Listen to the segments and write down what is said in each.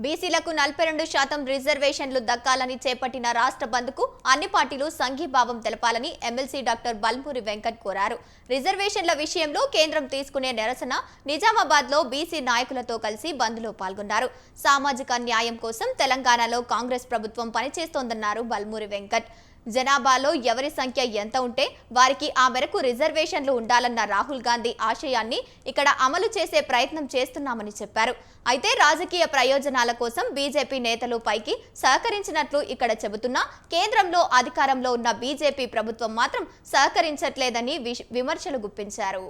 బీసీలకు 42% రిజర్వేషన్లు దక్కాలని చేపట్టిన రాష్ట్ర బంద్కు అన్ని పార్టీలు సంఘీభావం తెలపాలని ఎమ్మెల్సీ డాక్టర్ బల్మూరి వెంకట్ కోరారు. రిజర్వేషన్ల విషయంలో కేంద్రం తీసుకునే నిరసన నిజామాబాద్లో బీసీ నాయకులతో కలిసి బంద్లో పాల్గొన్నారు. సామాజిక న్యాయం కోసం తెలంగాణలో కాంగ్రెస్ ప్రభుత్వం పనిచేస్తోందన్నారు బల్మూరి వెంకట్. జనాభాలో ఎవరి సంఖ్య ఎంత ఉంటే వారికి ఆ మేరకు రిజర్వేషన్లు ఉండాలన్న రాహుల్ గాంధీ ఆశయాన్ని ఇక్కడ అమలు చేసే ప్రయత్నం చేస్తున్నామని చెప్పారు. అయితే రాజకీయ ప్రయోజనాల కోసం బీజేపీ నేతలు పైకి సహకరించినట్లు ఇక్కడ చెబుతున్నా కేంద్రంలో అధికారంలో ఉన్న బీజేపీ ప్రభుత్వం మాత్రం సహకరించట్లేదని విమర్శలు గుప్పించారు.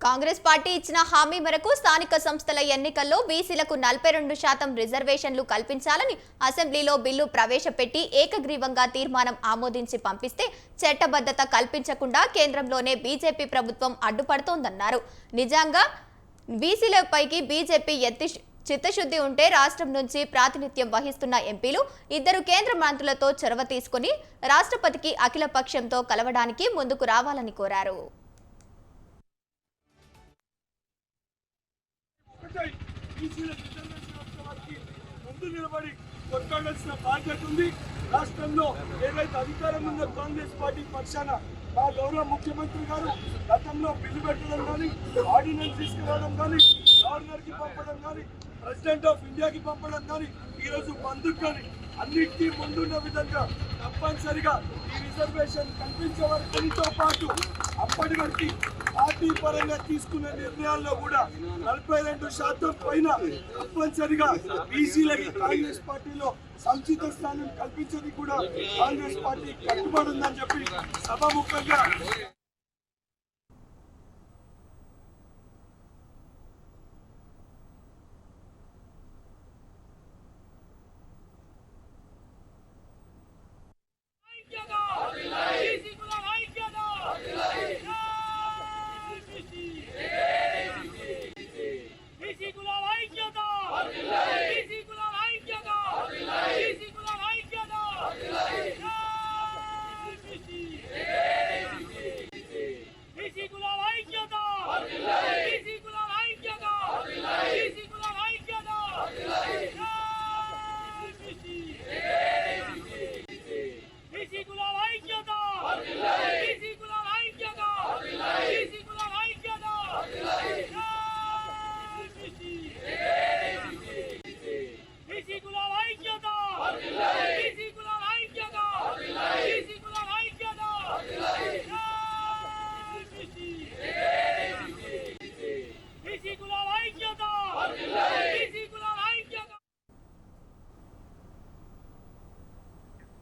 కాంగ్రెస్ పార్టీ ఇచ్చిన హామీ మేరకు స్థానిక సంస్థల ఎన్నికల్లో బీసీలకు 42% రిజర్వేషన్లు కల్పించాలని అసెంబ్లీలో బిల్లు ప్రవేశపెట్టి ఏకగ్రీవంగా తీర్మానం ఆమోదించి పంపిస్తే చట్టబద్ధత కల్పించకుండా కేంద్రంలోనే బీజేపీ ప్రభుత్వం అడ్డుపడుతోందన్నారు. నిజంగా బీసీలపైకి బీజేపీ చిత్తశుద్ధి ఉంటే రాష్ట్రం నుంచి ప్రాతినిధ్యం వహిస్తున్న ఎంపీలు 2 కేంద్ర మంత్రులతో చొరవ తీసుకుని రాష్ట్రపతికి అఖిలపక్షంతో కలవడానికి ముందుకు రావాలని కోరారు. కొట్టాల్సిన బాధ్యత ఉంది. రాష్ట్రంలో ఏదైతే అధికారం ఉందో కాంగ్రెస్ పార్టీ పక్షాన మా గౌరవ ముఖ్యమంత్రి గారు గతంలో బిల్లు పెట్టడం కానీ, ఆర్డినెన్స్ తీసుకురావడం కానీ, గవర్నర్ కి పంపడం కానీ, ప్రెసిడెంట్ ఆఫ్ ఇండియాకి పంపడం కానీ, ఈరోజు బంధుకు కానీ అన్నిటికీ ముందున్న విధంగా తప్పనిసరిగా ఈ రిజర్వేషన్ కల్పించే వారితో పాటు అప్పటి వరకు పార్టీ పరంగా తీసుకున్న నిర్ణయాల్లో కూడా 42% పైన తప్పనిసరిగా బీసీలకి కాంగ్రెస్ పార్టీలో సముచిత స్థానం కల్పించేది కూడా కాంగ్రెస్ పార్టీ కట్టుబడి ఉందని చెప్పి సభాముఖంగా